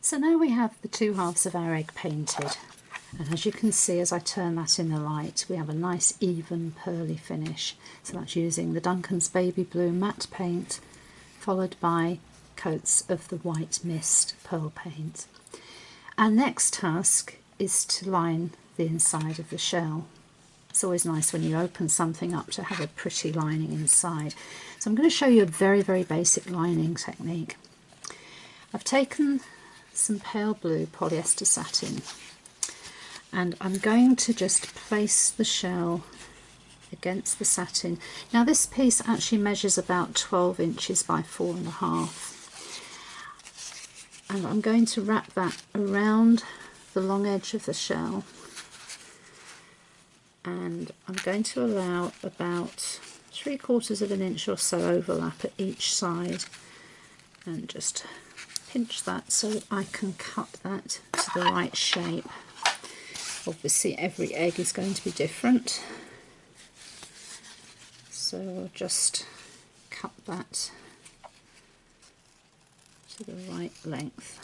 So now we have the two halves of our egg painted, and as you can see as I turn that in the light, we have a nice even pearly finish. So that's using the Duncan's Baby Blue matte paint followed by coats of the White Mist pearl paint. Our next task is to line the inside of the shell. It's always nice when you open something up to have a pretty lining inside. So I'm going to show you a very, very basic lining technique. I've taken some pale blue polyester satin and I'm going to just place the shell against the satin. Now this piece actually measures about 12 inches by 4.5, and I'm going to wrap that around the long edge of the shell, and I'm going to allow about 3/4 of an inch or so overlap at each side, and just pinch that so that I can cut that to the right shape. Obviously every egg is going to be different, so I'll just cut that to the right length.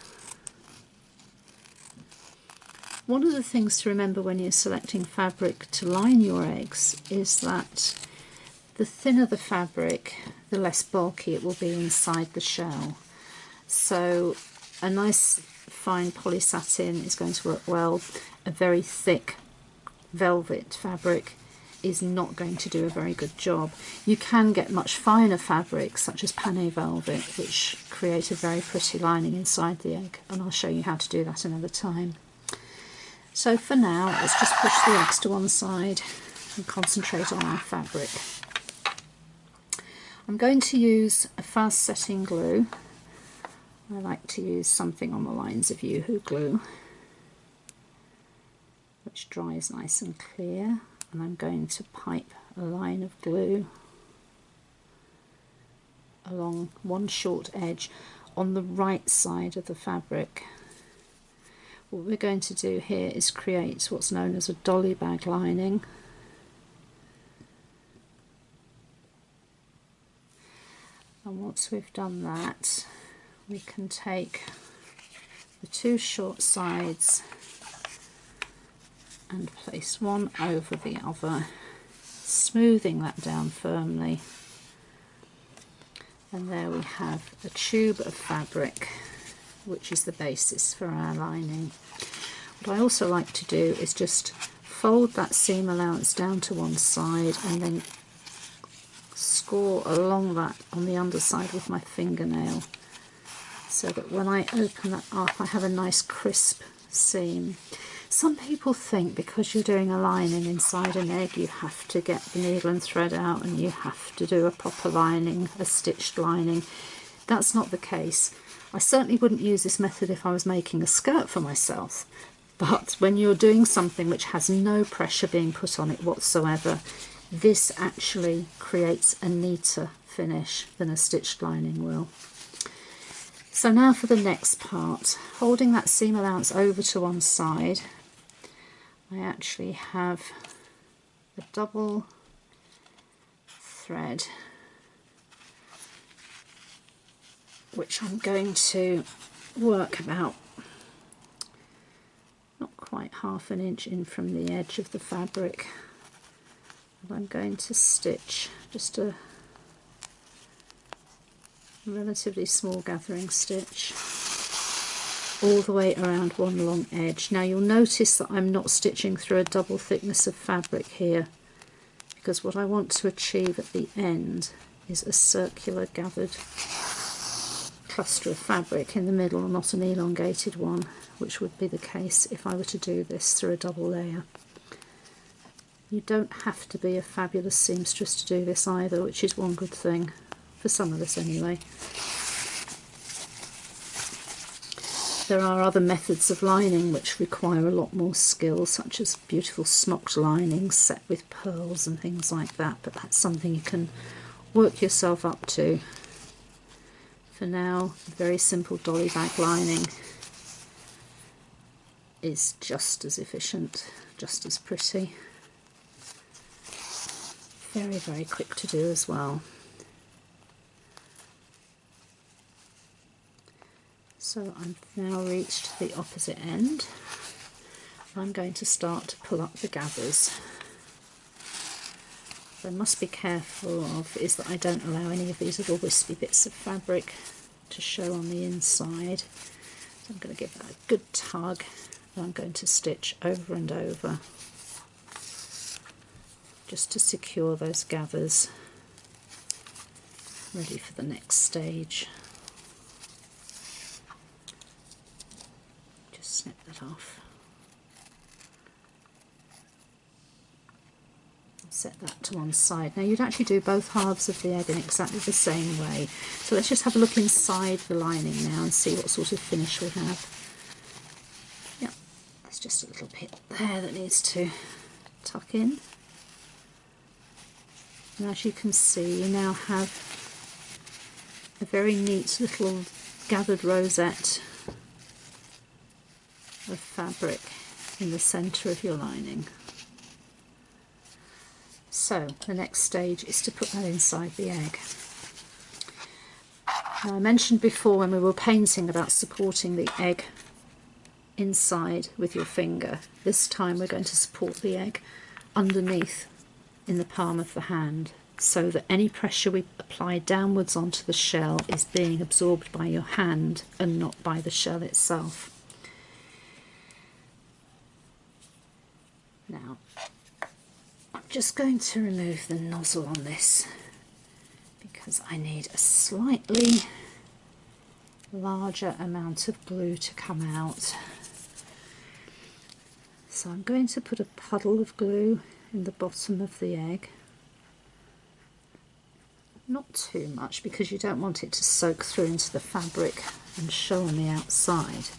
One of the things to remember when you're selecting fabric to line your eggs is that the thinner the fabric, the less bulky it will be inside the shell. So a nice fine polysatin is going to work well. A very thick velvet fabric is not going to do a very good job. You can get much finer fabrics such as panne velvet, which create a very pretty lining inside the egg, and I'll show you how to do that another time. So for now, let's just push the eggs to one side and concentrate on our fabric. I'm going to use a fast setting glue. I like to use something on the lines of Yoo-Hoo glue, which dries nice and clear, and I'm going to pipe a line of glue along one short edge on the right side of the fabric. What we're going to do here is create what's known as a dolly bag lining. And once we've done that, we can take the two short sides and place one over the other, smoothing that down firmly. And there we have a tube of fabric, which is the basis for our lining. What I also like to do is just fold that seam allowance down to one side and then score along that on the underside with my fingernail, so that when I open that up I have a nice crisp seam. Some people think because you're doing a lining inside an egg you have to get the needle and thread out and you have to do a proper lining, a stitched lining. That's not the case. I certainly wouldn't use this method if I was making a skirt for myself, but when you're doing something which has no pressure being put on it whatsoever, this actually creates a neater finish than a stitched lining will. So now for the next part, holding that seam allowance over to one side, I actually have a double thread which I'm going to work about not quite half an inch in from the edge of the fabric, and I'm going to stitch just a relatively small gathering stitch all the way around one long edge. Now you'll notice that I'm not stitching through a double thickness of fabric here, because what I want to achieve at the end is a circular gathered cluster of fabric in the middle, not an elongated one, which would be the case if I were to do this through a double layer. You don't have to be a fabulous seamstress to do this either, which is one good thing, for some of us anyway. There are other methods of lining which require a lot more skill, such as beautiful smocked linings set with pearls and things like that, but that's something you can work yourself up to. For now, a very simple dolly bag lining is just as efficient, just as pretty. Very, very quick to do as well. So I've now reached the opposite end. I'm going to start to pull up the gathers. What I must be careful of is that I don't allow any of these little wispy bits of fabric to show on the inside. So I'm going to give that a good tug, and I'm going to stitch over and over just to secure those gathers ready for the next stage. Just snip that off. Set that to one side. Now you'd actually do both halves of the egg in exactly the same way. So let's just have a look inside the lining now and see what sort of finish we have. Yep, there's just a little bit there that needs to tuck in. And as you can see, you now have a very neat little gathered rosette of fabric in the centre of your lining. So the next stage is to put that inside the egg. Now, I mentioned before when we were painting about supporting the egg inside with your finger. This time we're going to support the egg underneath in the palm of the hand, so that any pressure we apply downwards onto the shell is being absorbed by your hand and not by the shell itself. Now, I'm just going to remove the nozzle on this because I need a slightly larger amount of glue to come out. So I'm going to put a puddle of glue in the bottom of the egg. Not too much because you don't want it to soak through into the fabric and show on the outside.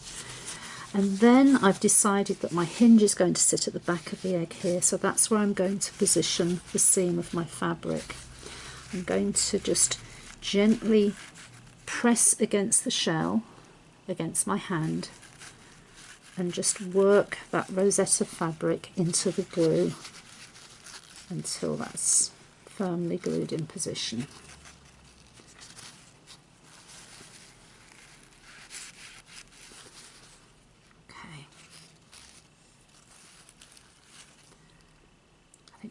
And then I've decided that my hinge is going to sit at the back of the egg here, so that's where I'm going to position the seam of my fabric. I'm going to just gently press against the shell, against my hand, and just work that rosette of fabric into the glue until that's firmly glued in position.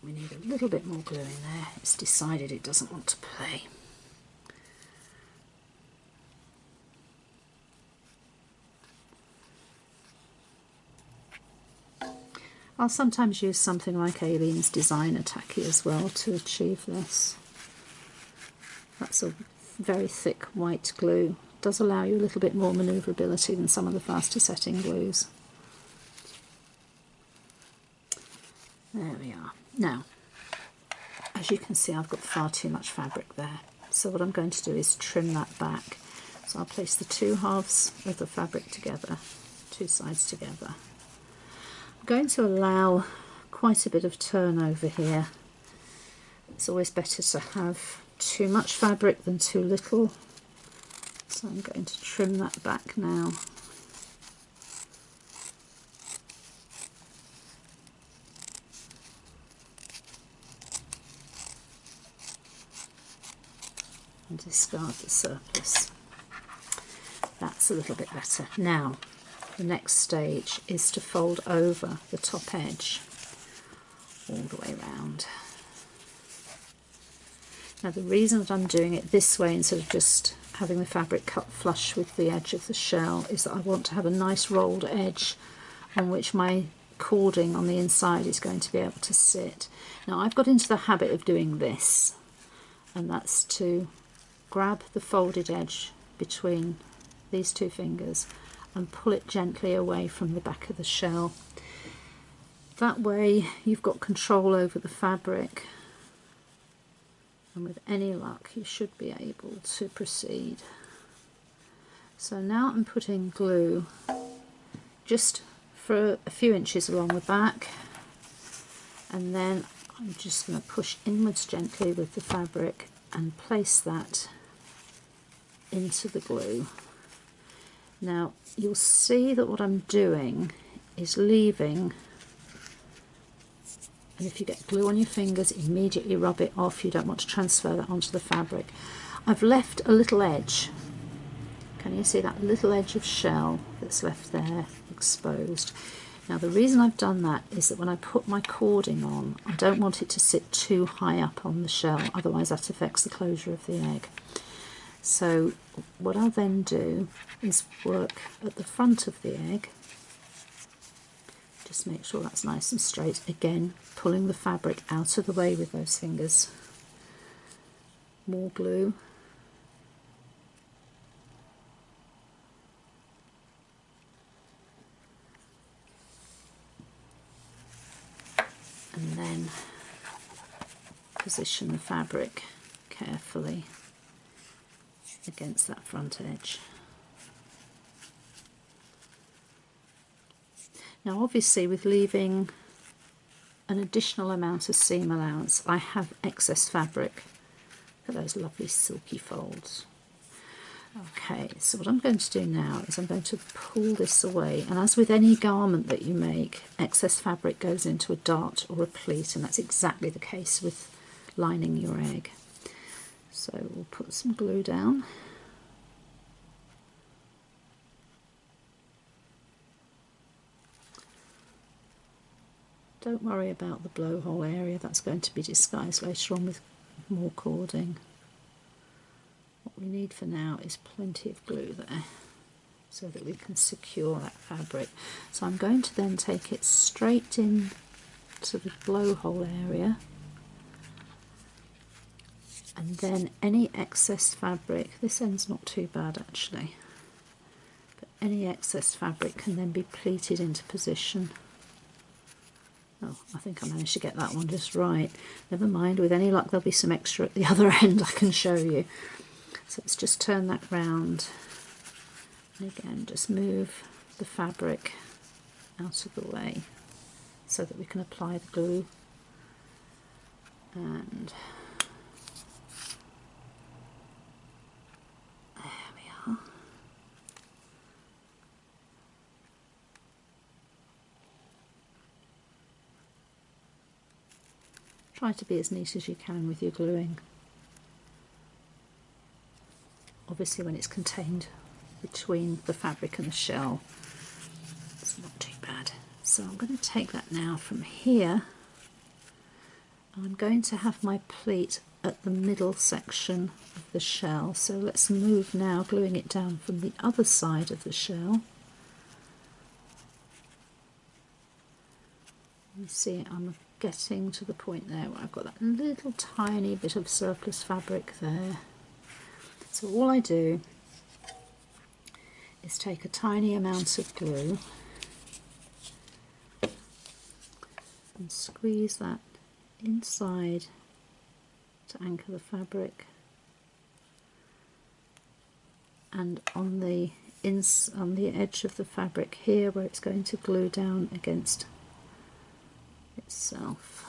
We need a little bit more glue in there. It's decided it doesn't want to play. I'll sometimes use something like Aileen's Designer Tacky as well to achieve this. That's a very thick white glue. It does allow you a little bit more manoeuvrability than some of the faster setting glues. There we are. Now, as you can see, I've got far too much fabric there. So what I'm going to do is trim that back. So I'll place the two halves of the fabric together, two sides together. I'm going to allow quite a bit of turnover here. It's always better to have too much fabric than too little. So I'm going to trim that back now. And discard the surplus. That's a little bit better. Now, the next stage is to fold over the top edge all the way around. Now, the reason that I'm doing it this way instead of just having the fabric cut flush with the edge of the shell is that I want to have a nice rolled edge on which my cording on the inside is going to be able to sit. Now, I've got into the habit of doing this, and that's to grab the folded edge between these two fingers and pull it gently away from the back of the shell. That way you've got control over the fabric, and with any luck you should be able to proceed. So now I'm putting glue just for a few inches along the back, and then I'm just going to push inwards gently with the fabric and place that into the glue. Now you'll see that what I'm doing is leaving, and if you get glue on your fingers, immediately rub it off. You don't want to transfer that onto the fabric. I've left a little edge Can you see that little edge of shell that's left there exposed? Now the reason I've done that is that when I put my cording on, I don't want it to sit too high up on the shell, otherwise that affects the closure of the egg. So what I'll then do is work at the front of the egg, just make sure that's nice and straight, again pulling the fabric out of the way with those fingers. More glue. And then position the fabric carefully against that front edge. Now obviously with leaving an additional amount of seam allowance, I have excess fabric for those lovely silky folds. Okay, so what I'm going to do now is I'm going to pull this away, and as with any garment that you make, excess fabric goes into a dart or a pleat, and that's exactly the case with lining your egg. So we'll put some glue down. Don't worry about the blowhole area, that's going to be disguised later on with more cording. What we need for now is plenty of glue there so that we can secure that fabric. So I'm going to then take it straight in to the blowhole area, and then any excess fabric, this end's not too bad actually, but any excess fabric can then be pleated into position. Oh, I think I managed to get that one just right. Never mind, with any luck there'll be some extra at the other end I can show you. So let's just turn that round, and again just move the fabric out of the way so that we can apply the glue. And there we are. Try to be as neat as you can with your gluing. Obviously when it's contained between the fabric and the shell, it's not too bad. So I'm going to take that now from here, and I'm going to have my pleat at the middle section of the shell. So let's move now, gluing it down from the other side of the shell. You see I'm getting to the point there where I've got that little tiny bit of surplus fabric there. So all I do is take a tiny amount of glue and squeeze that inside to anchor the fabric, and on the edge of the fabric here where it's going to glue down against itself,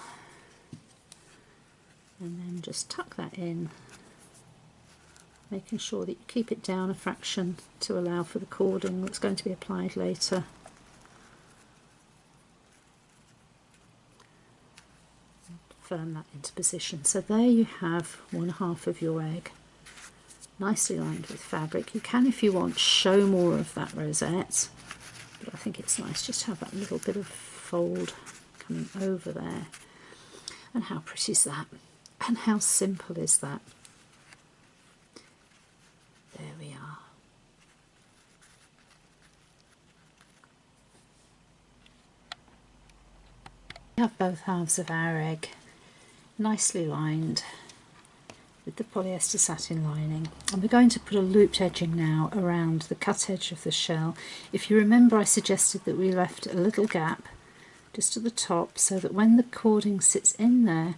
and then just tuck that in, making sure that you keep it down a fraction to allow for the cording that's going to be applied later. And firm that into position. So there you have one half of your egg, nicely lined with fabric. You can, if you want, show more of that rosette, but I think it's nice just to have that little bit of fold coming over there. And how pretty is that? And how simple is that? There we are. We have both halves of our egg nicely lined with the polyester satin lining, and we're going to put a looped edging now around the cut edge of the shell. If you remember, I suggested that we left a little gap just at the top so that when the cording sits in there,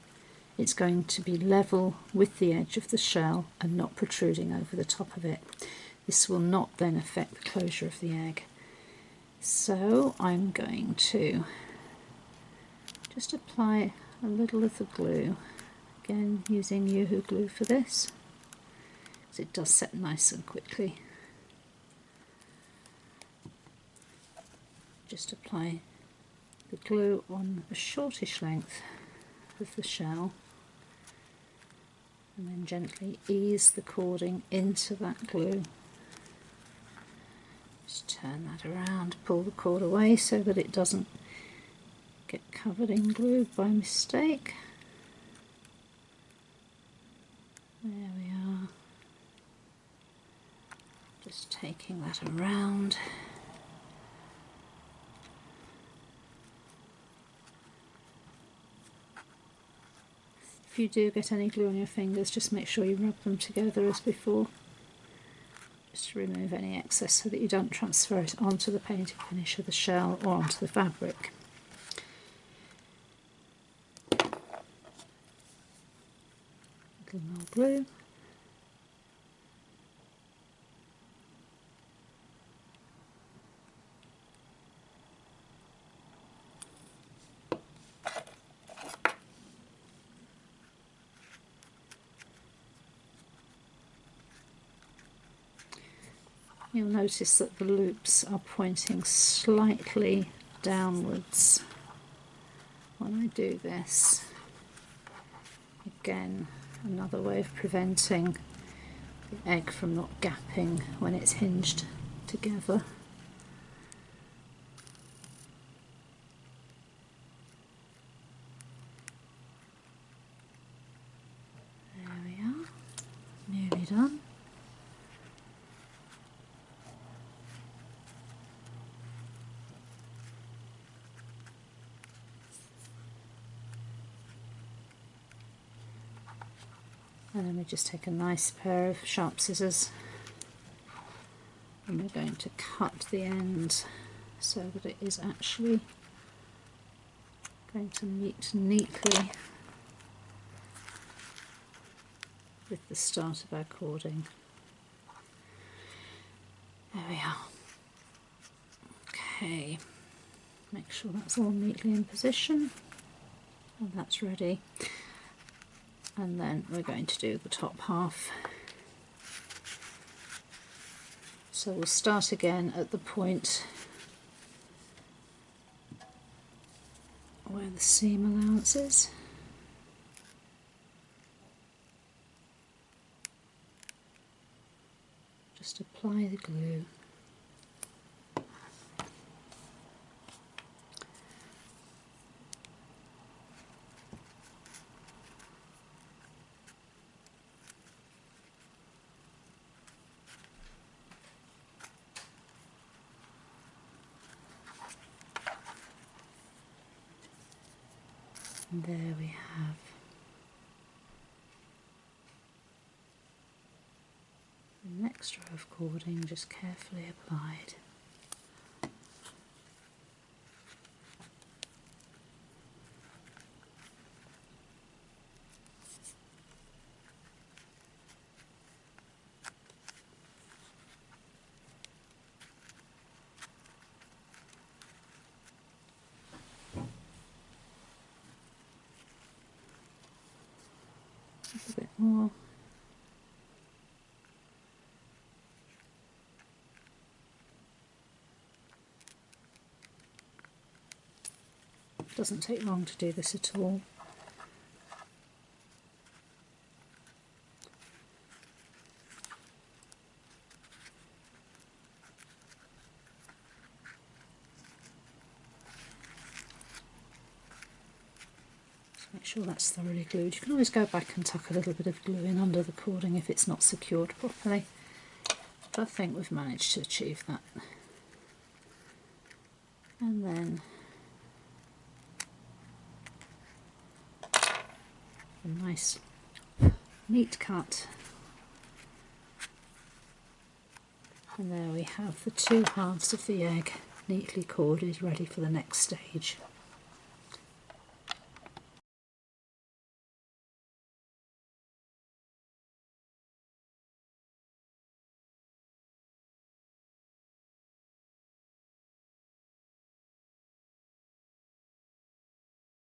it's going to be level with the edge of the shell and not protruding over the top of it. This will not then affect the closure of the egg. So I'm going to just apply a little of the glue, again using Yoo-hoo glue for this, because it does set nice and quickly. Just apply the glue on a shortish length of the shell, and then gently ease the cording into that glue. Just turn that around, pull the cord away so that it doesn't get covered in glue by mistake. There we are. Just taking that around. If you do get any glue on your fingers, just make sure you rub them together as before, just to remove any excess so that you don't transfer it onto the painted finish of the shell or onto the fabric. A little more glue. You'll notice that the loops are pointing slightly downwards when I do this. Again, another way of preventing the egg from not gapping when it's hinged together. There we are, nearly done. And then we just take a nice pair of sharp scissors and we're going to cut the end so that it is actually going to meet neatly with the start of our cording. There we are. Okay, make sure that's all neatly in position and that's ready. And then we're going to do the top half. So we'll start again at the point where the seam allowance is. Just apply the glue. And there we have the next row of cording just carefully applied. A bit more. Doesn't take long to do this at all. Make sure that's thoroughly glued. You can always go back and tuck a little bit of glue in under the cording if it's not secured properly. But I think we've managed to achieve that. And then a nice neat cut. And there we have the two halves of the egg neatly corded, ready for the next stage.